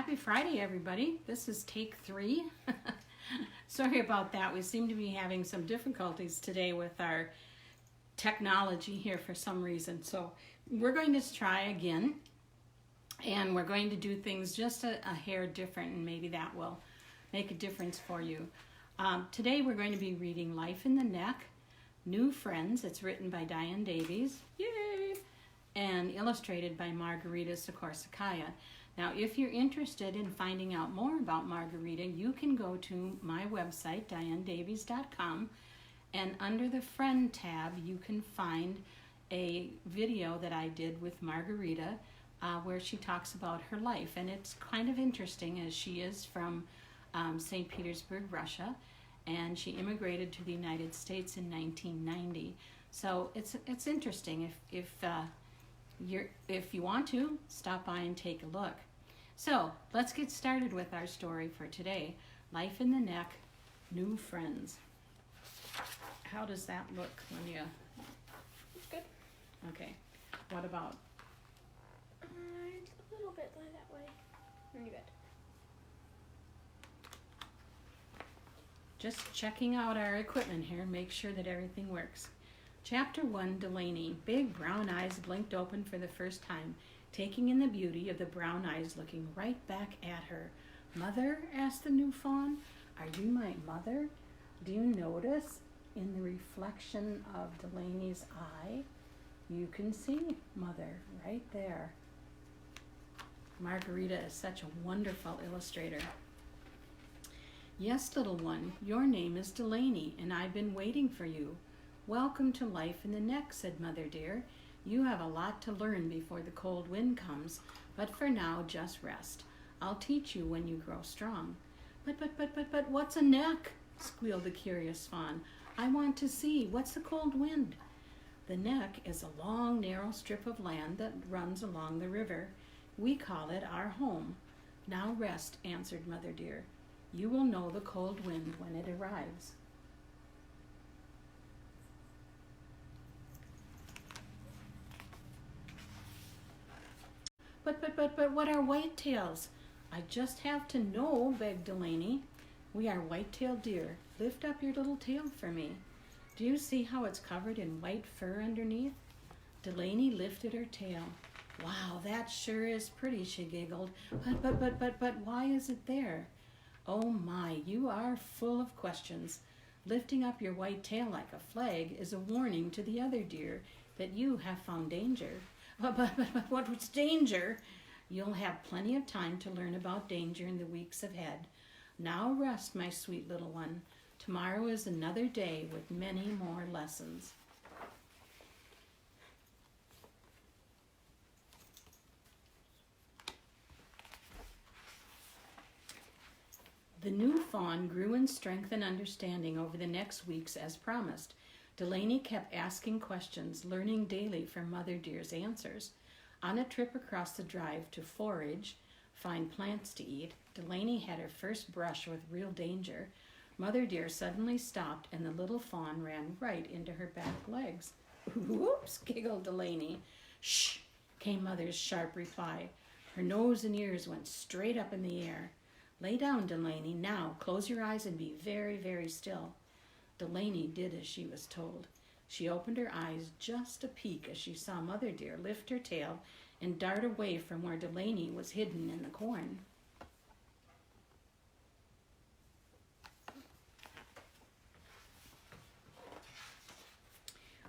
Happy Friday, everybody. This is take 3. Sorry about that. We seem to be having some difficulties today with our technology here for some reason. So we're going to try again, and we're going to do things just a hair different, and maybe that will make a difference for you. Today we're going to be reading Life in the Neck, New Friends. It's written by Diane Davies, yay, and illustrated by Margarita Sikorskaia. Now, if you're interested in finding out more about Margarita, you can go to my website, dianedavies.com, and under the Friend tab, you can find a video that I did with Margarita where she talks about her life. And it's kind of interesting, as she is from St. Petersburg, Russia, and she immigrated to the United States in 1990. So it's interesting. If you want to, stop by and take a look. So let's get started with our story for today. Life in the Neck, New Friends. How does that look when you... It's good. Okay. What about? It's a little bit that way. Really good. Just checking out our equipment here and make sure that everything works. Chapter 1, Delaney. Big brown eyes blinked open for the first time, taking in the beauty of the brown eyes looking right back at her. "Mother?" asked the new fawn. "Are you my mother? Do you notice in the reflection of Delaney's eye? You can see Mother right there." Margarita is such a wonderful illustrator. "Yes, little one, your name is Delaney, and I've been waiting for you. Welcome to Life in the Neck," said Mother dear. "You have a lot to learn before the cold wind comes, but for now, just rest. I'll teach you when you grow strong." But, what's a neck?" squealed the curious fawn. "I want to see. What's the cold wind?" "The neck is a long, narrow strip of land that runs along the river. We call it our home. Now rest," answered Mother dear. "You will know the cold wind when it arrives." But what are whitetails?" "I just have to know," begged Delaney. "We are white-tailed deer. Lift up your little tail for me. Do you see how it's covered in white fur underneath?" Delaney lifted her tail. "Wow, that sure is pretty," she giggled. But why is it there?" "Oh my, you are full of questions. Lifting up your white tail like a flag is a warning to the other deer that you have found danger." But what's danger?" "You'll have plenty of time to learn about danger in the weeks ahead. Now rest, my sweet little one. Tomorrow is another day with many more lessons." The new fawn grew in strength and understanding over the next weeks as promised. Delaney kept asking questions, learning daily from Mother dear's answers. On a trip across the drive to forage, find plants to eat, Delaney had her first brush with real danger. Mother dear suddenly stopped, and the little fawn ran right into her back legs. "Whoops," giggled Delaney. "Shh," came Mother's sharp reply. Her nose and ears went straight up in the air. "Lay down, Delaney. Now, close your eyes and be very, very still." Delaney did as she was told. She opened her eyes just a peek as she saw Mother dear lift her tail and dart away from where Delaney was hidden in the corn.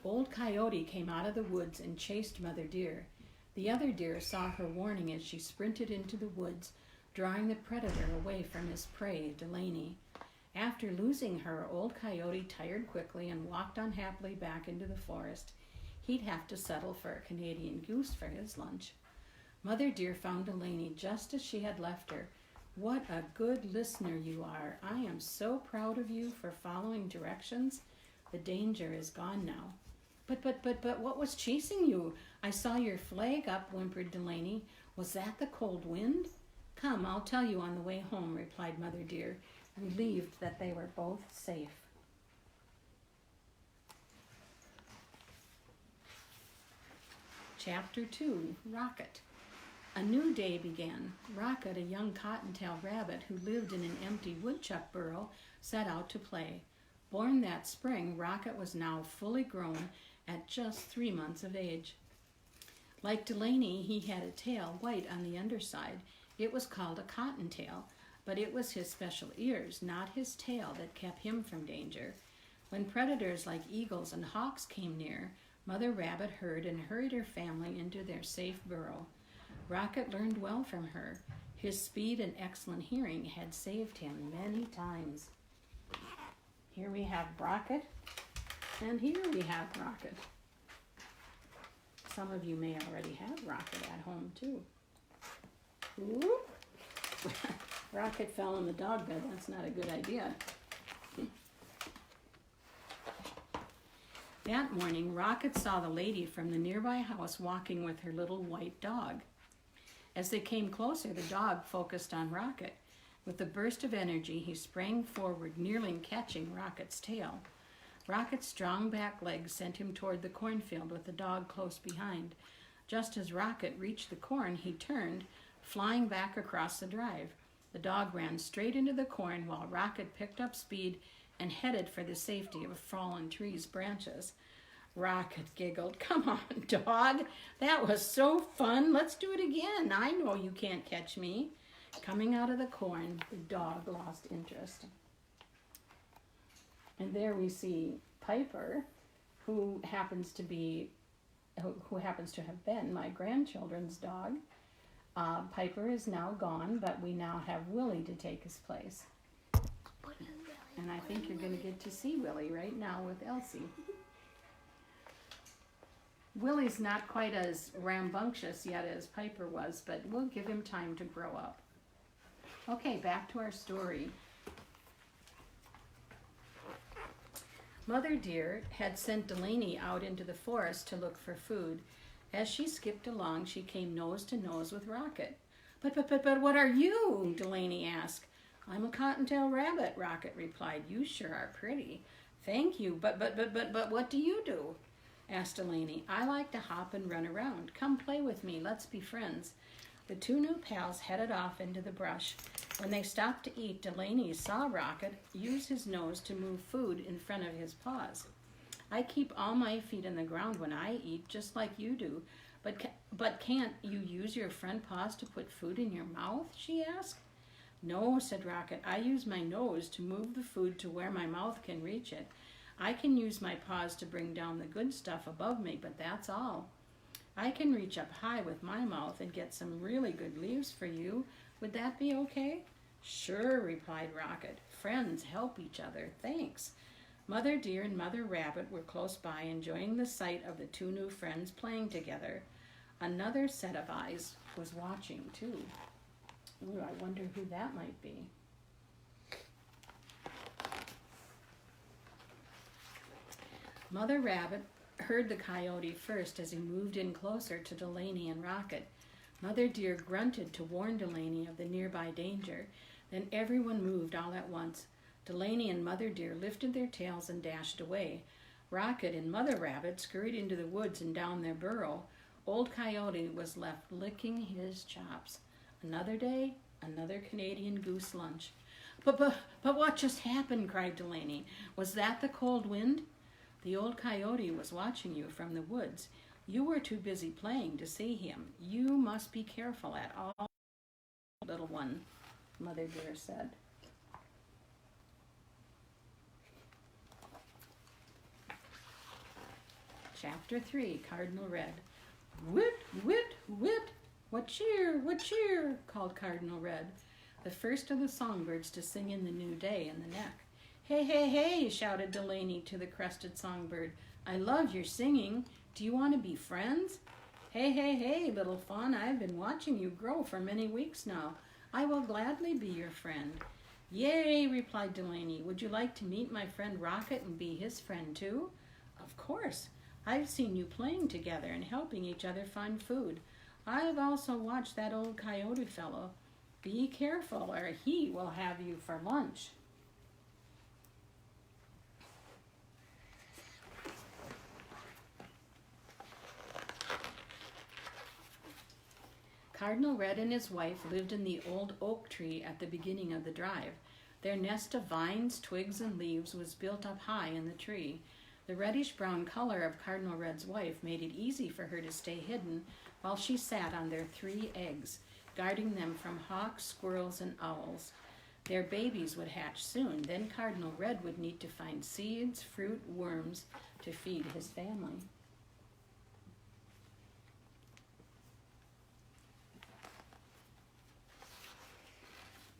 Old Coyote came out of the woods and chased Mother dear. The other deer saw her warning as she sprinted into the woods, drawing the predator away from his prey, Delaney. After losing her, Old Coyote tired quickly and walked unhappily back into the forest. He'd have to settle for a Canadian goose for his lunch. Mother dear found Delaney just as she had left her. "What a good listener you are. I am so proud of you for following directions. The danger is gone now." But what was chasing you? I saw your flag up," whimpered Delaney. "Was that the cold wind?" "Come, I'll tell you on the way home," replied Mother dear, relieved that they were both safe. Chapter 2, Rocket. A new day began. Rocket, a young cottontail rabbit who lived in an empty woodchuck burrow, set out to play. Born that spring, Rocket was now fully grown at just 3 months of age. Like Delaney, he had a tail white on the underside. It was called a cottontail, but it was his special ears, not his tail, that kept him from danger. When predators like eagles and hawks came near, Mother Rabbit heard and hurried her family into their safe burrow. Rocket learned well from her. His speed and excellent hearing had saved him many times. Here we have Rocket, and here we have Rocket. Some of you may already have Rocket at home too. Whoop. Rocket fell in the dog bed. That's not a good idea. That morning, Rocket saw the lady from the nearby house walking with her little white dog. As they came closer, the dog focused on Rocket. With a burst of energy, he sprang forward, nearly catching Rocket's tail. Rocket's strong back legs sent him toward the cornfield with the dog close behind. Just as Rocket reached the corn, he turned, flying back across the drive. The dog ran straight into the corn while Rocket picked up speed and headed for the safety of a fallen tree's branches. Rocket giggled. "Come on, dog. That was so fun. Let's do it again. I know you can't catch me." Coming out of the corn, the dog lost interest. And there we see Piper, who happens to have been my grandchildren's dog. Piper is now gone, but we now have Willie to take his place. And I think you're going to get to see Willie right now with Elsie. Willie's not quite as rambunctious yet as Piper was, but we'll give him time to grow up. Okay, back to our story. Mother Deer had sent Delaney out into the forest to look for food. As she skipped along, she came nose to nose with Rocket. But what are you?" Delaney asked. "I'm a cottontail rabbit," Rocket replied. "You sure are pretty." "Thank you, but what do you do?" asked Delaney. "I like to hop and run around. Come play with me. Let's be friends." The two new pals headed off into the brush. When they stopped to eat, Delaney saw Rocket use his nose to move food in front of his paws. "I keep all my feet in the ground when I eat, just like you do. But can't you use your front paws to put food in your mouth?" she asked. "No," said Rocket. "I use my nose to move the food to where my mouth can reach it. I can use my paws to bring down the good stuff above me, but that's all. I can reach up high with my mouth and get some really good leaves for you. Would that be okay?" "Sure," replied Rocket. "Friends help each other. Thanks." Mother Deer and Mother Rabbit were close by, enjoying the sight of the two new friends playing together. Another set of eyes was watching, too. Ooh, I wonder who that might be. Mother Rabbit heard the coyote first as he moved in closer to Delaney and Rocket. Mother Deer grunted to warn Delaney of the nearby danger. Then everyone moved all at once. Delaney and Mother Deer lifted their tails and dashed away. Rocket and Mother Rabbit scurried into the woods and down their burrow. Old Coyote was left licking his chops. Another day, another Canadian goose lunch. But what just happened?" cried Delaney. "Was that the cold wind?" "The old coyote was watching you from the woods. You were too busy playing to see him. You must be careful at all, little one," Mother Deer said. Chapter 3, Cardinal Red. "Whit, whit, whit! What cheer, what cheer!" called Cardinal Red, the first of the songbirds to sing in the new day in the neck. "Hey, hey, hey!" shouted Delaney to the crested songbird. "I love your singing. Do you want to be friends?" "Hey, hey, hey, little fawn, I've been watching you grow for many weeks now. I will gladly be your friend." "Yay!" replied Delaney. "Would you like to meet my friend Rocket and be his friend too?" "Of course. I've seen you playing together and helping each other find food. I've also watched that old coyote fellow. Be careful or he will have you for lunch." Cardinal Red and his wife lived in the old oak tree at the beginning of the drive. Their nest of vines, twigs, and leaves was built up high in the tree. The reddish-brown color of Cardinal Red's wife made it easy for her to stay hidden while she sat on their 3 eggs, guarding them from hawks, squirrels, and owls. Their babies would hatch soon. Then Cardinal Red would need to find seeds, fruit, worms to feed his family.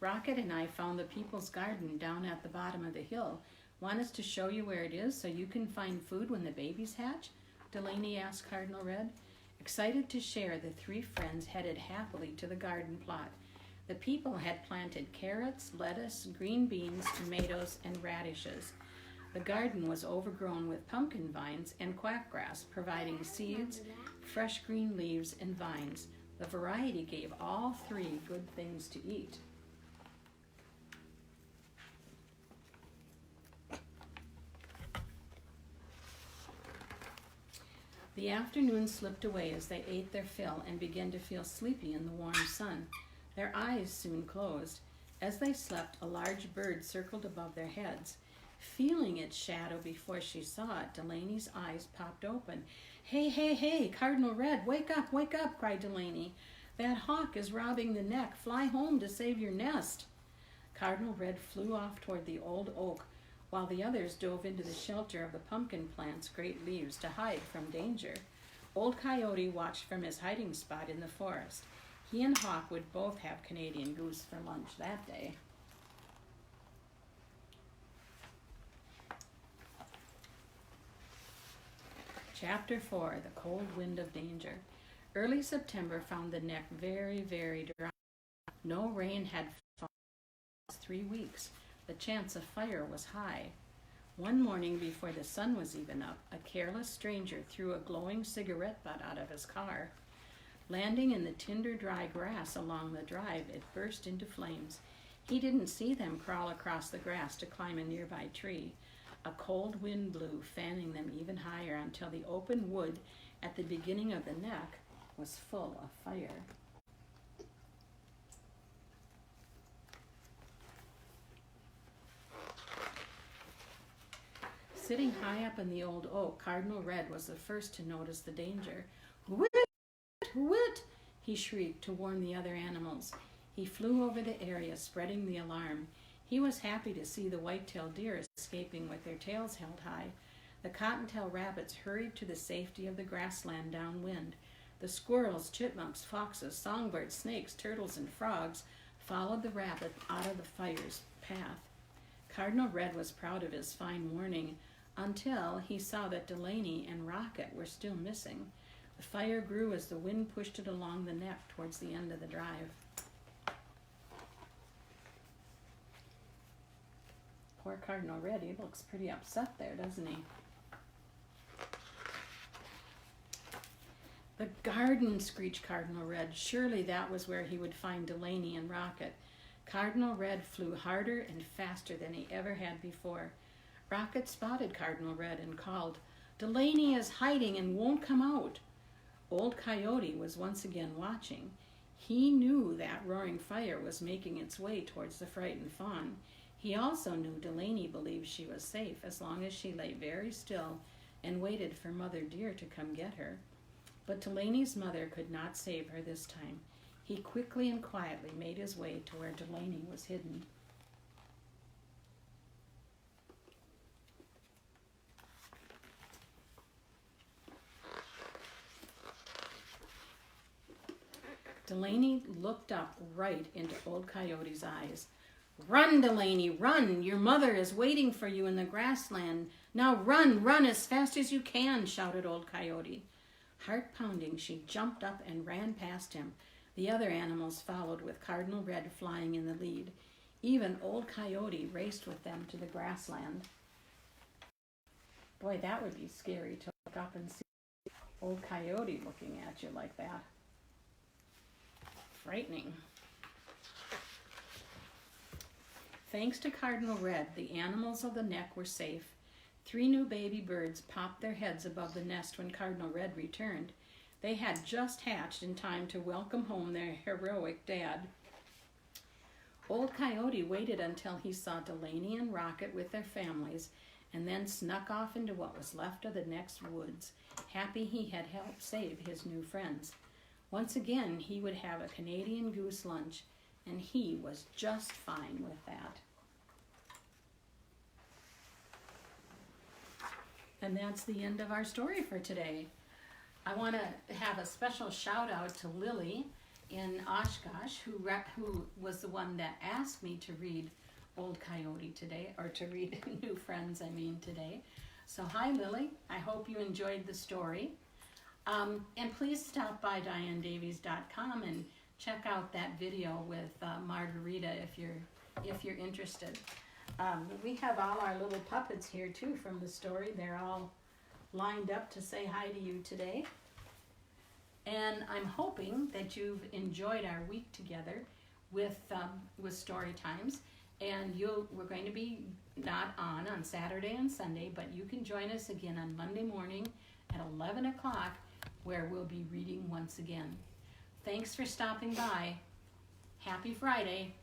Rocket and I found the people's garden down at the bottom of the hill. Want us to show you where it is so you can find food when the babies hatch? Delaney asked Cardinal Red. Excited to share, the 3 friends headed happily to the garden plot. The people had planted carrots, lettuce, green beans, tomatoes, and radishes. The garden was overgrown with pumpkin vines and quackgrass, providing seeds, fresh green leaves, and vines. The variety gave all 3 good things to eat. The afternoon slipped away as they ate their fill and began to feel sleepy in the warm sun. Their eyes soon closed. As they slept, a large bird circled above their heads. Feeling its shadow before she saw it, Delaney's eyes popped open. Hey, hey, hey, Cardinal Red, wake up, cried Delaney. That hawk is robbing the neck. Fly home to save your nest. Cardinal Red flew off toward the old oak, while the others dove into the shelter of the pumpkin plant's great leaves to hide from danger. Old Coyote watched from his hiding spot in the forest. He and Hawk would both have Canadian goose for lunch that day. Chapter 4, The Cold Wind of Danger. Early September found the neck very, very dry. No rain had fallen for 3 weeks. The chance of fire was high. One morning before the sun was even up, a careless stranger threw a glowing cigarette butt out of his car. Landing in the tinder dry grass along the drive, it burst into flames. He didn't see them crawl across the grass to climb a nearby tree. A cold wind blew, fanning them even higher until the open wood at the beginning of the neck was full of fire. Sitting high up in the old oak, Cardinal Red was the first to notice the danger. Whit! Whit! He shrieked to warn the other animals. He flew over the area, spreading the alarm. He was happy to see the white-tailed deer escaping with their tails held high. The cottontail rabbits hurried to the safety of the grassland downwind. The squirrels, chipmunks, foxes, songbirds, snakes, turtles, and frogs followed the rabbit out of the fire's path. Cardinal Red was proud of his fine warning until he saw that Delaney and Rocket were still missing. The fire grew as the wind pushed it along the neck towards the end of the drive. Poor Cardinal Red, he looks pretty upset there, doesn't he? The garden, screeched Cardinal Red. Surely that was where he would find Delaney and Rocket. Cardinal Red flew harder and faster than he ever had before. Rocket spotted Cardinal Red and called, "Delaney is hiding and won't come out." Old Coyote was once again watching. He knew that roaring fire was making its way towards the frightened fawn. He also knew Delaney believed she was safe as long as she lay very still and waited for Mother Deer to come get her. But Delaney's mother could not save her this time. He quickly and quietly made his way to where Delaney was hidden. Delaney looked up right into Old Coyote's eyes. "Run, Delaney, run! Your mother is waiting for you in the grassland. Now run, run as fast as you can," shouted Old Coyote. Heart pounding, she jumped up and ran past him. The other animals followed, with Cardinal Red flying in the lead. Even Old Coyote raced with them to the grassland. Boy, that would be scary to look up and see Old Coyote looking at you like that. Frightening. Thanks to Cardinal Red, the animals of the neck were safe. 3 new baby birds popped their heads above the nest when Cardinal Red returned. They had just hatched in time to welcome home their heroic dad. Old Coyote waited until he saw Delaney and Rocket with their families, and then snuck off into what was left of the next woods, happy he had helped save his new friends. Once again, he would have a Canadian goose lunch, and he was just fine with that. And that's the end of our story for today. I want to have a special shout out to Lily in Oshkosh, who was the one that asked me to read Old Coyote today, or to read New Friends, today. So hi, Lily. I hope you enjoyed the story. And please stop by DianeDavies.com and check out that video with Margarita if you're interested. We have all our little puppets here too from the story. They're all lined up to say hi to you today. And I'm hoping that you've enjoyed our week together with story times. And we're going to be not on Saturday and Sunday, but you can join us again on Monday morning at 11 o'clock, where we'll be reading once again. Thanks for stopping by. Happy Friday.